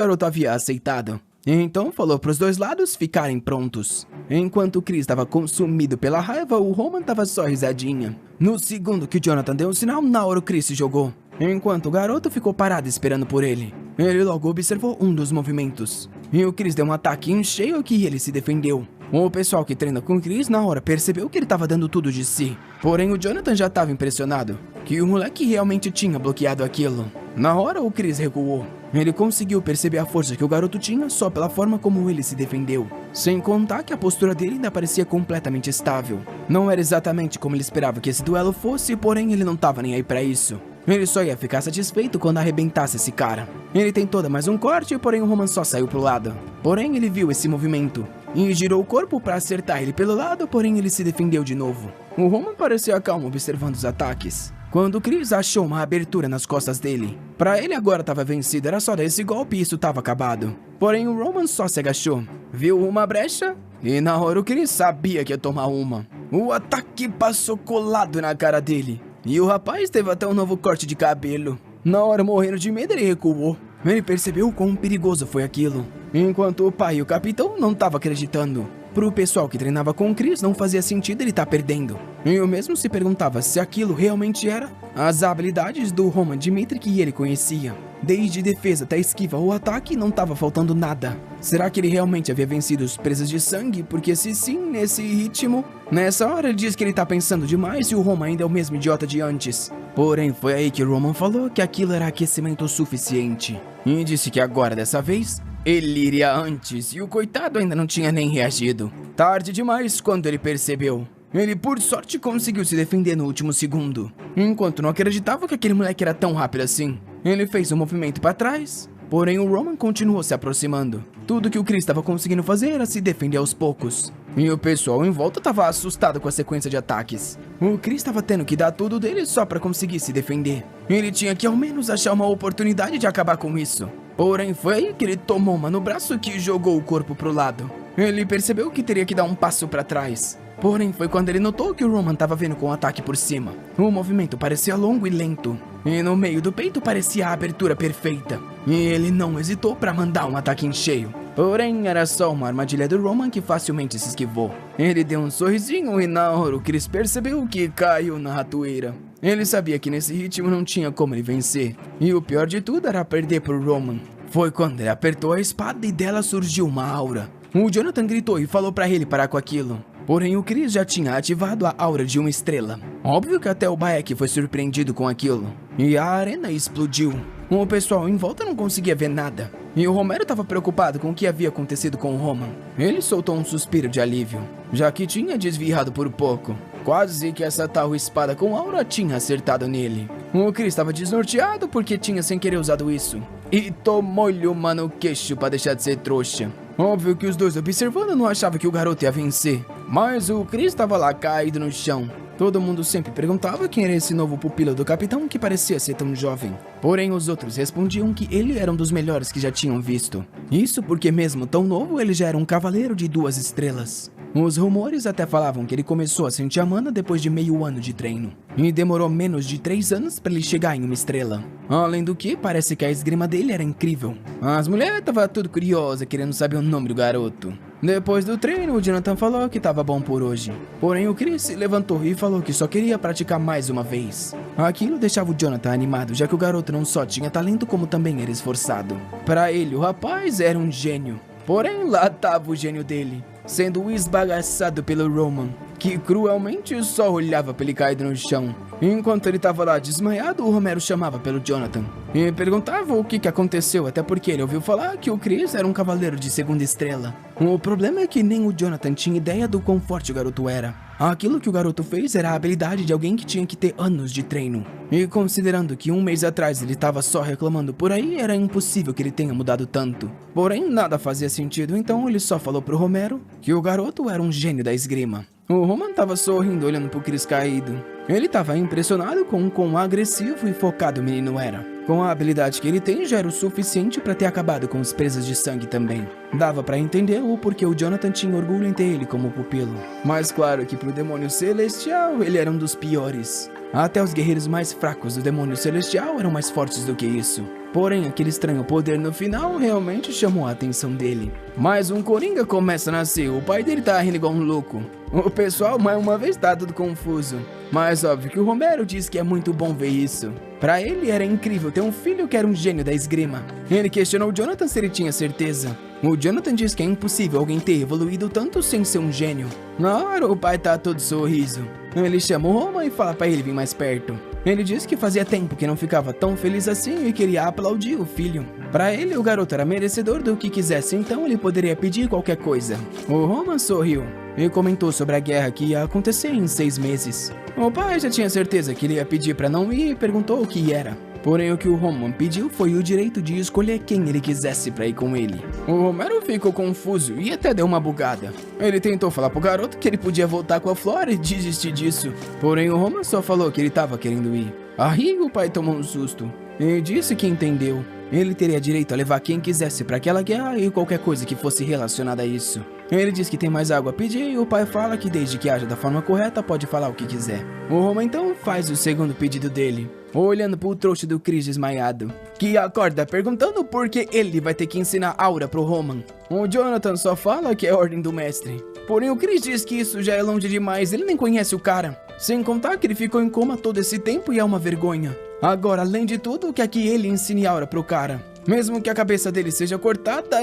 garoto havia aceitado. Então falou para os dois lados ficarem prontos. Enquanto o Chris estava consumido pela raiva, o Roman estava só risadinha. No segundo que o Jonathan deu um sinal, na hora o Chris se jogou, enquanto o garoto ficou parado esperando por ele. Ele logo observou um dos movimentos, e o Chris deu um ataque em cheio que ele se defendeu. O pessoal que treina com o Chris na hora percebeu que ele estava dando tudo de si. Porém, o Jonathan já estava impressionado que o moleque realmente tinha bloqueado aquilo. Na hora, o Chris recuou. Ele conseguiu perceber a força que o garoto tinha só pela forma como ele se defendeu. Sem contar que a postura dele ainda parecia completamente estável. Não era exatamente como ele esperava que esse duelo fosse, porém ele não estava nem aí pra isso. Ele só ia ficar satisfeito quando arrebentasse esse cara. Ele tentou dar mais um corte, porém o Roman só saiu pro lado. Porém ele viu esse movimento e girou o corpo para acertar ele pelo lado, porém ele se defendeu de novo. O Roman parecia calmo observando os ataques, quando o Chris achou uma abertura nas costas dele. Pra ele agora estava vencido, era só dar esse golpe e isso estava acabado. Porém o Roman só se agachou, viu uma brecha e na hora o Chris sabia que ia tomar uma. O ataque passou colado na cara dele. E o rapaz teve até um novo corte de cabelo. Na hora, morrendo de medo, ele recuou. Ele percebeu o quão perigoso foi aquilo, enquanto o pai e o capitão não estavam acreditando. Pro pessoal que treinava com o Chris, não fazia sentido ele estar perdendo. E eu mesmo se perguntava se aquilo realmente era as habilidades do Roman Dimitri que ele conhecia. Desde defesa até esquiva ou ataque, não estava faltando nada. Será que ele realmente havia vencido os presas de sangue? Porque se sim, nesse ritmo... Nessa hora ele diz que ele tá pensando demais e o Roman ainda é o mesmo idiota de antes. Porém, foi aí que o Roman falou que aquilo era aquecimento suficiente. E disse que agora, dessa vez, ele iria antes e o coitado ainda não tinha nem reagido. Tarde demais quando ele percebeu. Ele, por sorte, conseguiu se defender no último segundo. Enquanto não acreditava que aquele moleque era tão rápido assim. Ele fez um movimento para trás, porém o Roman continuou se aproximando. Tudo que o Chris estava conseguindo fazer era se defender aos poucos. E o pessoal em volta estava assustado com a sequência de ataques. O Chris estava tendo que dar tudo dele só para conseguir se defender. Ele tinha que ao menos achar uma oportunidade de acabar com isso. Porém foi aí que ele tomou uma no braço que jogou o corpo pro lado. Ele percebeu que teria que dar um passo para trás. Porém, foi quando ele notou que o Roman estava vindo com o ataque por cima. O movimento parecia longo e lento, e no meio do peito parecia a abertura perfeita. E ele não hesitou para mandar um ataque em cheio. Porém, era só uma armadilha do Roman que facilmente se esquivou. Ele deu um sorrisinho e na hora o Chris percebeu que caiu na ratoeira. Ele sabia que nesse ritmo não tinha como ele vencer. E o pior de tudo era perder pro Roman. Foi quando ele apertou a espada e dela surgiu uma aura. O Jonathan gritou e falou para ele parar com aquilo. Porém, o Chris já tinha ativado a aura de uma estrela. Óbvio que até o Baek foi surpreendido com aquilo. E a arena explodiu. O pessoal em volta não conseguia ver nada. E o Romero estava preocupado com o que havia acontecido com o Roman. Ele soltou um suspiro de alívio, já que tinha desviado por pouco. Quase que essa tal espada com aura tinha acertado nele. O Chris estava desnorteado porque tinha sem querer usado isso. E tomou-lhe uma no queixo para deixar de ser trouxa. Óbvio que os dois observando não achavam que o garoto ia vencer. Mas o Chris estava lá caído no chão. Todo mundo sempre perguntava quem era esse novo pupilo do capitão que parecia ser tão jovem. Porém, os outros respondiam que ele era um dos melhores que já tinham visto. Isso porque mesmo tão novo, ele já era um cavaleiro de 2 estrelas. Os rumores até falavam que ele começou a sentir a mana depois de meio ano de treino. E demorou menos de 3 anos para ele chegar em uma estrela. Além do que, parece que a esgrima dele era incrível. As mulheres estavam tudo curiosas, querendo saber o nome do garoto. Depois do treino, o Jonathan falou que estava bom por hoje. Porém, o Chris se levantou e falou que só queria praticar mais uma vez. Aquilo deixava o Jonathan animado, já que o garoto não só tinha talento, como também era esforçado. Para ele, o rapaz era um gênio. Porém, lá estava o gênio dele, sendo esbagaçado pelo Roman, que cruelmente só olhava para ele caído no chão. Enquanto ele estava lá desmaiado, o Romero chamava pelo Jonathan e perguntava o que aconteceu, até porque ele ouviu falar que o Chris era um cavaleiro de 2ª estrela. O problema é que nem o Jonathan tinha ideia do quão forte o garoto era. Aquilo que o garoto fez era a habilidade de alguém que tinha que ter anos de treino. E considerando que 1 mês atrás ele estava só reclamando por aí, era impossível que ele tenha mudado tanto. Porém, nada fazia sentido, então ele só falou pro Romero que o garoto era um gênio da esgrima. O Roman estava sorrindo olhando pro Chris caído. Ele estava impressionado com o quão agressivo e focado o menino era. Com a habilidade que ele tem, já era o suficiente para ter acabado com os presas de sangue também. Dava para entender o porquê o Jonathan tinha orgulho em ter ele como pupilo. Mas claro que pro demônio celestial ele era um dos piores. Até os guerreiros mais fracos do demônio celestial eram mais fortes do que isso. Porém, aquele estranho poder no final realmente chamou a atenção dele. Mais um Coringa começa a nascer, o pai dele tá rindo igual um louco. O pessoal, mais uma vez, tá tudo confuso. Mas óbvio que o Romero diz que é muito bom ver isso. Pra ele era incrível ter um filho que era um gênio da esgrima. Ele questionou o Jonathan se ele tinha certeza. O Jonathan diz que é impossível alguém ter evoluído tanto sem ser um gênio. Na hora, o pai tá todo sorriso. Ele chama o Roman e fala pra ele vir mais perto. Ele disse que fazia tempo que não ficava tão feliz assim e queria aplaudir o filho. Pra ele, o garoto era merecedor do que quisesse, então ele poderia pedir qualquer coisa. O Roman sorriu e comentou sobre a guerra que ia acontecer em 6 meses. O pai já tinha certeza que ele ia pedir pra não ir e perguntou o que era. Porém, o que o Roman pediu foi o direito de escolher quem ele quisesse pra ir com ele. O Romero ficou confuso e até deu uma bugada. Ele tentou falar pro garoto que ele podia voltar com a Flora e desistir disso. Porém, o Roman só falou que ele tava querendo ir. Aí, o pai tomou um susto e disse que entendeu. Ele teria direito a levar quem quisesse pra aquela guerra e qualquer coisa que fosse relacionada a isso. Ele diz que tem mais água a pedir e o pai fala que desde que haja da forma correta pode falar o que quiser. O Roman então faz o segundo pedido dele, olhando pro trouxa do Chris desmaiado, que acorda perguntando por que ele vai ter que ensinar aura pro Roman. O Jonathan só fala que é ordem do mestre. Porém o Chris diz que isso já é longe demais, ele nem conhece o cara. Sem contar que ele ficou em coma todo esse tempo e é uma vergonha. Agora, além de tudo, quer que ele ensine aura pro cara. Mesmo que a cabeça dele seja cortada,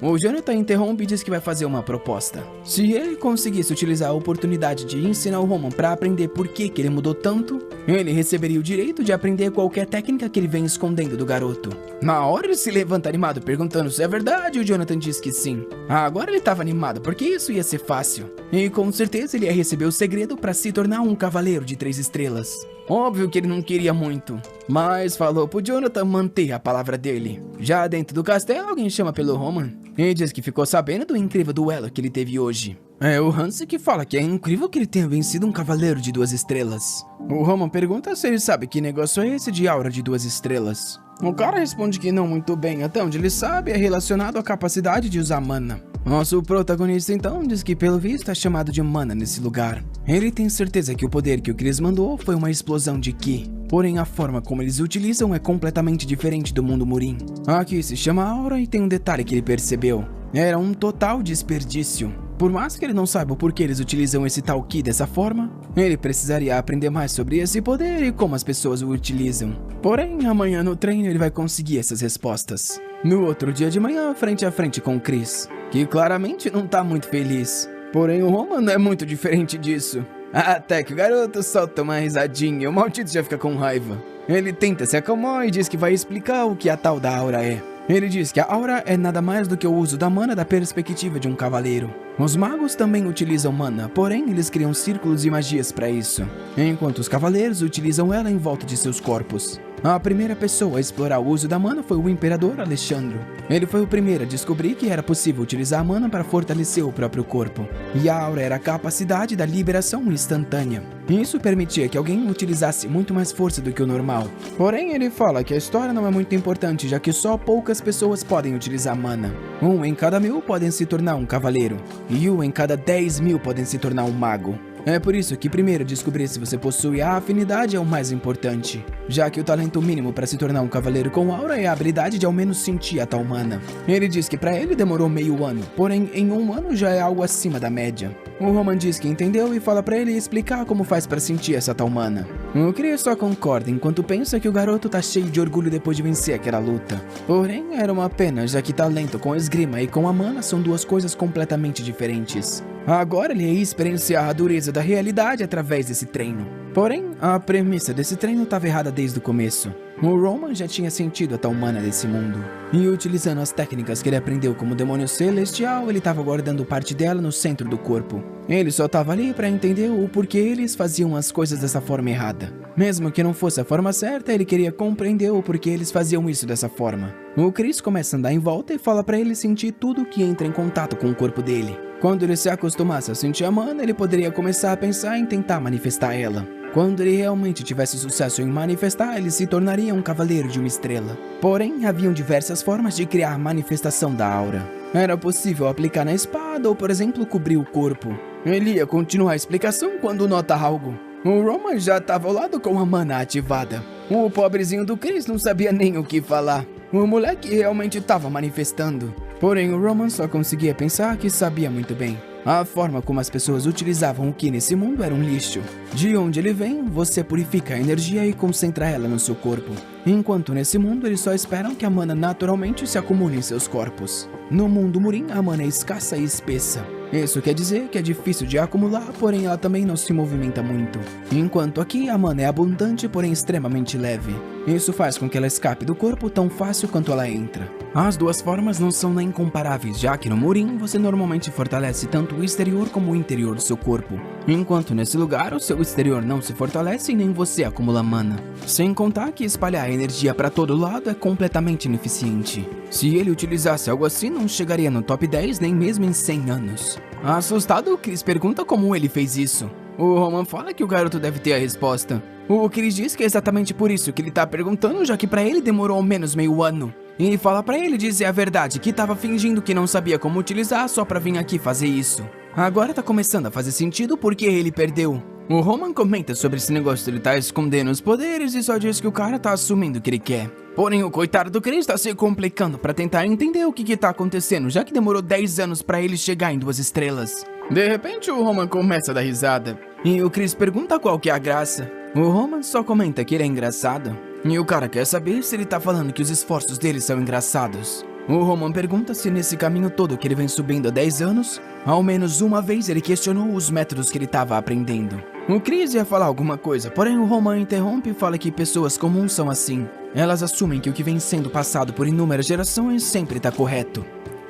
O Jonathan interrompe e diz que vai fazer uma proposta. Se ele conseguisse utilizar a oportunidade de ensinar o Roman pra aprender por que ele mudou tanto, ele receberia o direito de aprender qualquer técnica que ele vem escondendo do garoto. Na hora ele se levanta animado perguntando se é verdade e o Jonathan diz que sim. Agora ele tava animado porque isso ia ser fácil. E com certeza ele ia receber o segredo pra se tornar um cavaleiro de 3 estrelas. Óbvio que ele não queria muito, mas falou pro Jonathan manter a palavra dele. Já dentro do castelo, alguém chama pelo Roman e diz que ficou sabendo do incrível duelo que ele teve hoje. É o Hansi que fala que é incrível que ele tenha vencido um cavaleiro de 2 estrelas. O Roman pergunta se ele sabe que negócio é esse de aura de 2 estrelas. O cara responde que não muito bem, até onde ele sabe é relacionado à capacidade de usar mana. Nosso protagonista então diz que pelo visto é chamado de mana nesse lugar. Ele tem certeza que o poder que o Chris mandou foi uma explosão de Ki. Porém a forma como eles utilizam é completamente diferente do mundo Murim. Aqui se chama aura e tem um detalhe que ele percebeu. Era um total desperdício. Por mais que ele não saiba o porquê eles utilizam esse tal Ki dessa forma, ele precisaria aprender mais sobre esse poder e como as pessoas o utilizam. Porém, amanhã no treino ele vai conseguir essas respostas. No outro dia de manhã, frente a frente com o Chris, que claramente não tá muito feliz. Porém, o Roman é muito diferente disso. Até que o garoto solta uma risadinha e o maldito já fica com raiva. Ele tenta se acalmar e diz que vai explicar o que a tal da aura é. Ele diz que a aura é nada mais do que o uso da mana da perspectiva de um cavaleiro. Os magos também utilizam mana, porém eles criam círculos e magias para isso, enquanto os cavaleiros utilizam ela em volta de seus corpos. A primeira pessoa a explorar o uso da mana foi o Imperador Alexandro. Ele foi o primeiro a descobrir que era possível utilizar a mana para fortalecer o próprio corpo. E a aura era a capacidade da liberação instantânea. Isso permitia que alguém utilizasse muito mais força do que o normal. Porém, ele fala que a história não é muito importante, já que só poucas pessoas podem utilizar mana. 1 em cada 1000 podem se tornar um cavaleiro, e 1 em cada 10.000 podem se tornar um mago. É por isso que primeiro descobrir se você possui a afinidade é o mais importante, já que o talento mínimo para se tornar um cavaleiro com aura é a habilidade de ao menos sentir a tal mana. Ele diz que para ele demorou meio ano, porém em 1 ano já é algo acima da média. O Roman diz que entendeu e fala para ele explicar como faz para sentir essa tal mana. O Chris só concorda enquanto pensa que o garoto tá cheio de orgulho depois de vencer aquela luta. Porém era uma pena, já que talento com esgrima e com a mana são 2 coisas completamente diferentes. Agora ele ia experienciar a dureza da realidade através desse treino. Porém, a premissa desse treino estava errada desde o começo. O Roman já tinha sentido a tal mana desse mundo, e utilizando as técnicas que ele aprendeu como demônio celestial, ele estava guardando parte dela no centro do corpo. Ele só estava ali para entender o porquê eles faziam as coisas dessa forma errada. Mesmo que não fosse a forma certa, ele queria compreender o porquê eles faziam isso dessa forma. O Chris começa a andar em volta e fala para ele sentir tudo que entra em contato com o corpo dele. Quando ele se acostumasse a sentir a mana, ele poderia começar a pensar em tentar manifestar ela. Quando ele realmente tivesse sucesso em manifestar, ele se tornaria um cavaleiro de 1 estrela. Porém, haviam diversas formas de criar a manifestação da aura. Era possível aplicar na espada ou, por exemplo, cobrir o corpo. Ele ia continuar a explicação quando nota algo. O Roman já estava ao lado com a mana ativada. O pobrezinho do Chris não sabia nem o que falar. O moleque realmente estava manifestando. Porém, o Roman só conseguia pensar que sabia muito bem. A forma como as pessoas utilizavam o Ki nesse mundo era um lixo. De onde ele vem, você purifica a energia e concentra ela no seu corpo. Enquanto nesse mundo, eles só esperam que a mana naturalmente se acumule em seus corpos. No mundo Murim, a mana é escassa e espessa. Isso quer dizer que é difícil de acumular, porém ela também não se movimenta muito. Enquanto aqui, a mana é abundante, porém extremamente leve. Isso faz com que ela escape do corpo tão fácil quanto ela entra. As duas formas não são nem comparáveis, já que no Murim você normalmente fortalece tanto o exterior como o interior do seu corpo. Enquanto nesse lugar, o seu exterior não se fortalece e nem você acumula mana. Sem contar que espalhar energia para todo lado é completamente ineficiente. Se ele utilizasse algo assim, não chegaria no top 10 nem mesmo em 100 anos. Assustado, o Chris pergunta como ele fez isso. O Roman fala que o garoto deve ter a resposta. O Chris diz que é exatamente por isso que ele tá perguntando, já que pra ele demorou ao menos meio ano. E fala pra ele dizer a verdade, que tava fingindo que não sabia como utilizar só pra vir aqui fazer isso. Agora tá começando a fazer sentido porque ele perdeu. O Roman comenta sobre esse negócio de ele tá escondendo os poderes e só diz que o cara tá assumindo o que ele quer. Porém, o coitado do Chris tá se complicando pra tentar entender o que tá acontecendo, já que demorou 10 anos pra ele chegar em 2 estrelas. De repente, o Roman começa a dar risada. E o Chris pergunta qual que é a graça. O Roman só comenta que ele é engraçado. E o cara quer saber se ele tá falando que os esforços dele são engraçados. O Roman pergunta se nesse caminho todo que ele vem subindo há 10 anos, ao menos uma vez ele questionou os métodos que ele estava aprendendo. O Chris ia falar alguma coisa, porém o Roman interrompe e fala que pessoas comuns são assim. Elas assumem que o que vem sendo passado por inúmeras gerações sempre está correto.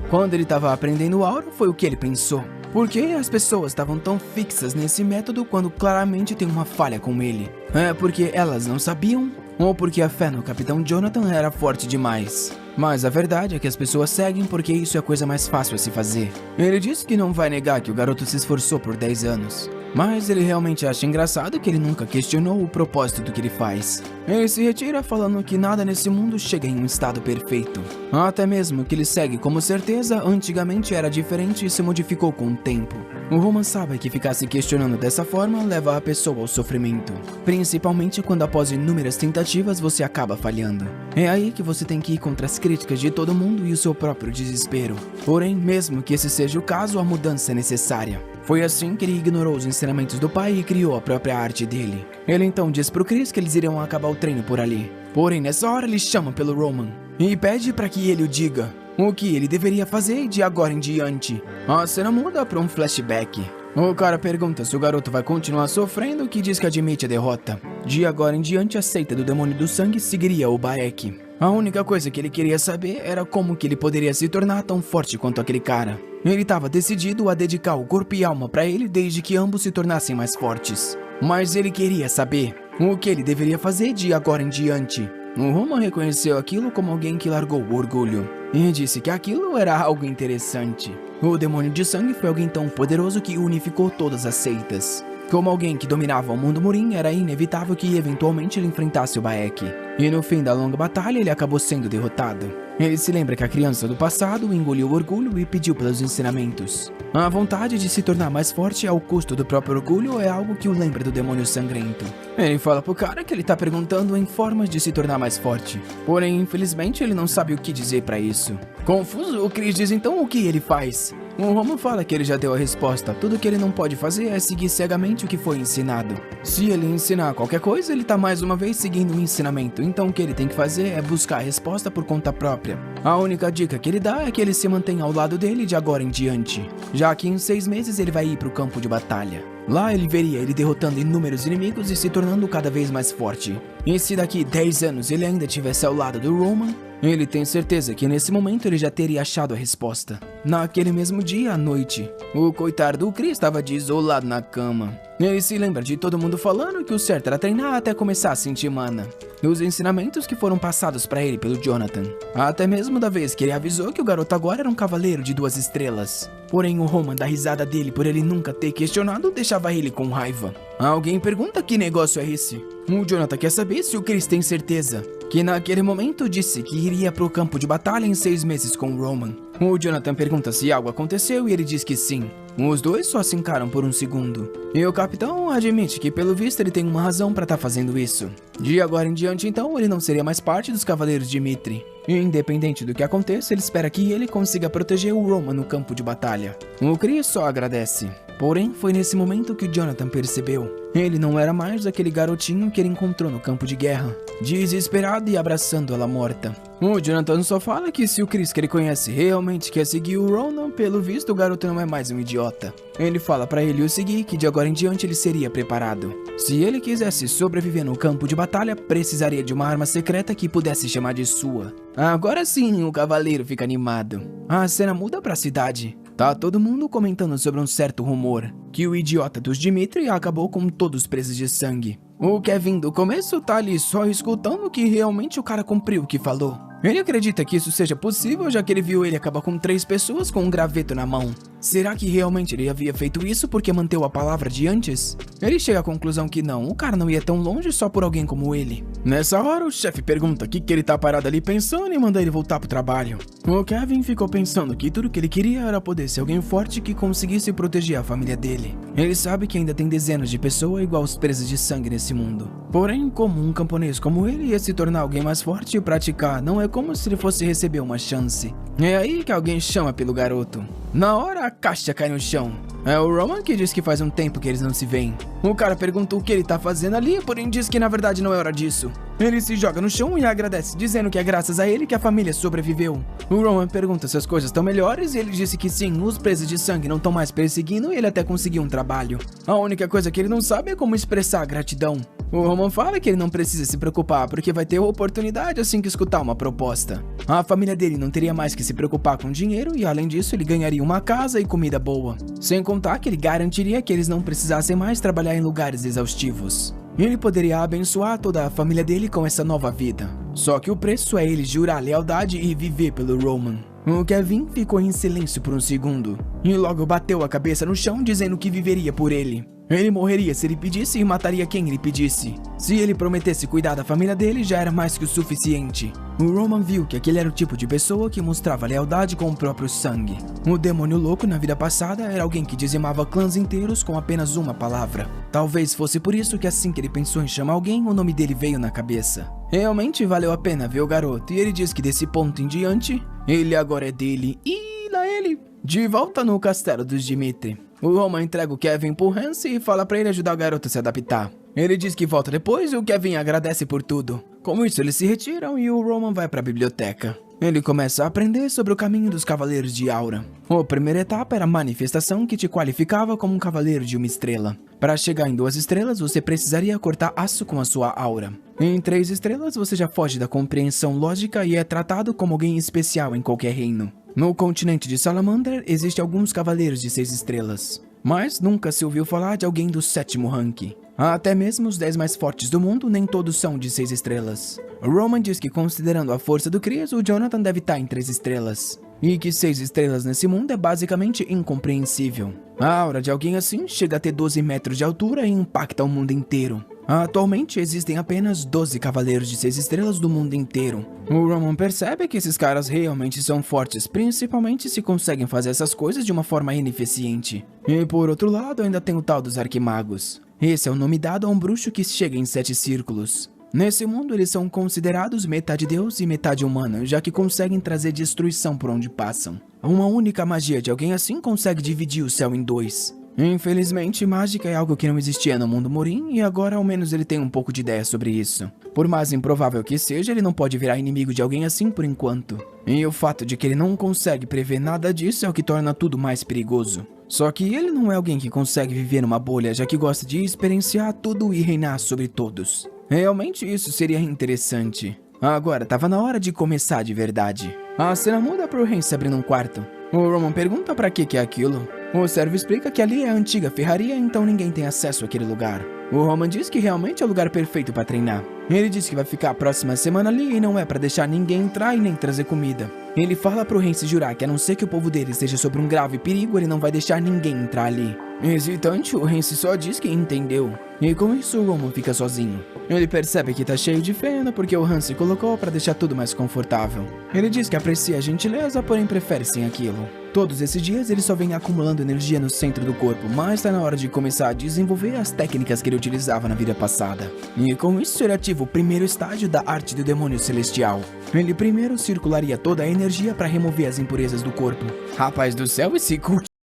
Quando ele estava aprendendo o Aura, foi o que ele pensou. Por que as pessoas estavam tão fixas nesse método quando claramente tem uma falha com ele? É porque elas não sabiam? Ou porque a fé no Capitão Jonathan era forte demais? Mas a verdade é que as pessoas seguem porque isso é a coisa mais fácil a se fazer. Ele disse que não vai negar que o garoto se esforçou por 10 anos. Mas ele realmente acha engraçado que ele nunca questionou o propósito do que ele faz. Ele se retira falando que nada nesse mundo chega em um estado perfeito. Até mesmo que ele segue como certeza, antigamente era diferente e se modificou com o tempo. O Roman sabe que ficar se questionando dessa forma leva a pessoa ao sofrimento. Principalmente quando após inúmeras tentativas você acaba falhando. É aí que você tem que ir contra as críticas de todo mundo e o seu próprio desespero. Porém, mesmo que esse seja o caso, a mudança é necessária. Foi assim que ele ignorou os ensinamentos do pai e criou a própria arte dele. Ele então diz pro Chris que eles iriam acabar o treino por ali. Porém, nessa hora ele chama pelo Roman e pede para que ele o diga o que ele deveria fazer de agora em diante. A cena muda para um flashback. O cara pergunta se o garoto vai continuar sofrendo, que diz que admite a derrota. De agora em diante, a seita do demônio do sangue seguiria o Baek. A única coisa que ele queria saber era como que ele poderia se tornar tão forte quanto aquele cara. Ele estava decidido a dedicar o corpo e alma para ele desde que ambos se tornassem mais fortes. Mas ele queria saber o que ele deveria fazer de agora em diante. O Roman reconheceu aquilo como alguém que largou o orgulho e disse que aquilo era algo interessante. O demônio de sangue foi alguém tão poderoso que unificou todas as seitas. Como alguém que dominava o mundo Murim, era inevitável que eventualmente ele enfrentasse o Baek. E no fim da longa batalha, ele acabou sendo derrotado. Ele se lembra que a criança do passado engoliu o orgulho e pediu pelos ensinamentos. A vontade de se tornar mais forte ao custo do próprio orgulho é algo que o lembra do demônio sangrento. Ele fala pro cara que ele tá perguntando em formas de se tornar mais forte. Porém, infelizmente, ele não sabe o que dizer pra isso. Confuso, o Chris diz então o que ele faz. O Roman fala que ele já deu a resposta. Tudo que ele não pode fazer é seguir cegamente o que foi ensinado. Se ele ensinar qualquer coisa, ele tá mais uma vez seguindo o ensinamento. Então o que ele tem que fazer é buscar a resposta por conta própria. A única dica que ele dá é que ele se mantenha ao lado dele de agora em diante, já que em 6 meses ele vai ir pro campo de batalha. Lá ele veria ele derrotando inúmeros inimigos e se tornando cada vez mais forte. E se daqui 10 anos ele ainda estivesse ao lado do Roman, ele tem certeza que nesse momento ele já teria achado a resposta. Naquele mesmo dia, à noite, o coitado do Chris estava desolado na cama. Ele se lembra de todo mundo falando que o certo era treinar até começar a sentir mana. Dos ensinamentos que foram passados para ele pelo Jonathan. Até mesmo da vez que ele avisou que o garoto agora era um cavaleiro de 2 estrelas. Porém, o Roman, da risada dele por ele nunca ter questionado, deixava ele com raiva. Alguém pergunta que negócio é esse. O Jonathan quer saber se o Chris tem certeza. que naquele momento disse que iria para o campo de batalha em 6 meses com Roman. O Jonathan pergunta se algo aconteceu e ele diz que sim. Os dois só se encaram por um segundo. E o capitão admite que pelo visto ele tem uma razão para estar fazendo isso. De agora em diante então ele não seria mais parte dos Cavaleiros de Mithril. Independente do que aconteça, ele espera que ele consiga proteger o Roman no campo de batalha. O Chris só agradece. Porém, foi nesse momento que o Jonathan percebeu. Ele não era mais aquele garotinho que ele encontrou no campo de guerra, desesperado e abraçando ela morta. O Jonathan só fala que se o Chris que ele conhece realmente quer seguir o Ronan, pelo visto o garoto não é mais um idiota. Ele fala pra ele o seguir que de agora em diante ele seria preparado. Se ele quisesse sobreviver no campo de batalha, precisaria de uma arma secreta que pudesse chamar de sua. Agora sim, o cavaleiro fica animado. A cena muda pra cidade. Tá todo mundo comentando sobre um certo rumor, que o idiota dos Dimitri acabou com todos presos de sangue. O Kevin do começo tá ali só escutando que realmente o cara cumpriu o que falou. Ele acredita que isso seja possível, já que ele viu ele acabar com 3 pessoas com um graveto na mão. Será que realmente ele havia feito isso porque manteve a palavra de antes? Ele chega à conclusão que não, o cara não ia tão longe só por alguém como ele. Nessa hora, o chefe pergunta o que ele tá parado ali pensando e manda ele voltar pro trabalho. O Kevin ficou pensando que tudo que ele queria era poder ser alguém forte que conseguisse proteger a família dele. Ele sabe que ainda tem dezenas de pessoas igual os presos de sangue nesse mundo. Porém, como um camponês como ele ia se tornar alguém mais forte e praticar, não é como se ele fosse receber uma chance. É aí que alguém chama pelo garoto. Na hora, a caixa cai no chão. É o Roman que diz que faz um tempo que eles não se veem. O cara pergunta o que ele tá fazendo ali, porém diz que na verdade não é hora disso. Ele se joga no chão e agradece, dizendo que é graças a ele que a família sobreviveu. O Roman pergunta se as coisas estão melhores e ele disse que sim, os presos de sangue não estão mais perseguindo e ele até conseguiu um trabalho. A única coisa que ele não sabe é como expressar a gratidão. O Roman fala que ele não precisa se preocupar porque vai ter oportunidade assim que escutar uma proposta. A família dele não teria mais que se preocupar com dinheiro e além disso ele ganharia uma casa e comida boa. Sem contar que ele garantiria que eles não precisassem mais trabalhar em lugares exaustivos. Ele poderia abençoar toda a família dele com essa nova vida. Só que o preço é ele jurar lealdade e viver pelo Roman. O Kevin ficou em silêncio por um segundo e logo bateu a cabeça no chão dizendo que viveria por ele. Ele morreria se ele pedisse e mataria quem ele pedisse. Se ele prometesse cuidar da família dele, já era mais que o suficiente. O Roman viu que aquele era o tipo de pessoa que mostrava lealdade com o próprio sangue. O demônio louco na vida passada era alguém que dizimava clãs inteiros com apenas uma palavra. Talvez fosse por isso que assim que ele pensou em chamar alguém, o nome dele veio na cabeça. Realmente valeu a pena ver o garoto e ele diz que desse ponto em diante, ele agora é dele e lá ele. De volta no castelo dos Dimitri. O Roman entrega o Kevin pro Hansi e fala pra ele ajudar o garoto a se adaptar. Ele diz que volta depois e o Kevin agradece por tudo. Com isso eles se retiram e o Roman vai pra biblioteca. Ele começa a aprender sobre o caminho dos Cavaleiros de Aura. A primeira etapa era a manifestação que te qualificava como um Cavaleiro de 1 estrela. Para chegar em 2 estrelas você precisaria cortar aço com a sua aura. Em 3 estrelas você já foge da compreensão lógica e é tratado como alguém especial em qualquer reino. No continente de Salamander, existem alguns cavaleiros de 6 estrelas, mas nunca se ouviu falar de alguém do 7º rank. Até mesmo os 10 mais fortes do mundo, nem todos são de 6 estrelas. Roman diz que considerando a força do Chris, o Jonathan deve estar em 3 estrelas. E que 6 estrelas nesse mundo é basicamente incompreensível. A aura de alguém assim chega a ter 12 metros de altura e impacta o mundo inteiro. Atualmente existem apenas 12 cavaleiros de 6 estrelas do mundo inteiro. O Roman percebe que esses caras realmente são fortes, principalmente se conseguem fazer essas coisas de uma forma ineficiente. E por outro lado ainda tem o tal dos arquimagos. Esse é o nome dado a um bruxo que chega em 7 círculos. Nesse mundo eles são considerados metade deus e metade humana, já que conseguem trazer destruição por onde passam. Uma única magia de alguém assim consegue dividir o céu em 2. Infelizmente, mágica é algo que não existia no mundo Morim e agora ao menos ele tem um pouco de ideia sobre isso. Por mais improvável que seja, ele não pode virar inimigo de alguém assim por enquanto. E o fato de que ele não consegue prever nada disso é o que torna tudo mais perigoso. Só que ele não é alguém que consegue viver numa bolha, já que gosta de experienciar tudo e reinar sobre todos. Realmente isso seria interessante. Agora, tava na hora de começar de verdade. A cena muda pro Hansi abrindo um quarto. O Roman pergunta pra que é aquilo. O servo explica que ali é a antiga ferraria, então ninguém tem acesso àquele lugar. O Roman diz que realmente é o lugar perfeito para treinar. Ele diz que vai ficar a próxima semana ali e não é para deixar ninguém entrar e nem trazer comida. Ele fala pro Hansi jurar que a não ser que o povo dele esteja sob um grave perigo, ele não vai deixar ninguém entrar ali. Hesitante, o Hansi só diz que entendeu. E com isso, o Roman fica sozinho. Ele percebe que tá cheio de feno porque o Hansi colocou para deixar tudo mais confortável. Ele diz que aprecia a gentileza, porém prefere sem aquilo. Todos esses dias ele só vem acumulando energia no centro do corpo, mas tá na hora de começar a desenvolver as técnicas que ele utilizava na vida passada. E com isso ele ativa o primeiro estágio da arte do demônio celestial. Ele primeiro circularia toda a energia para remover as impurezas do corpo. Rapaz do céu, esse culto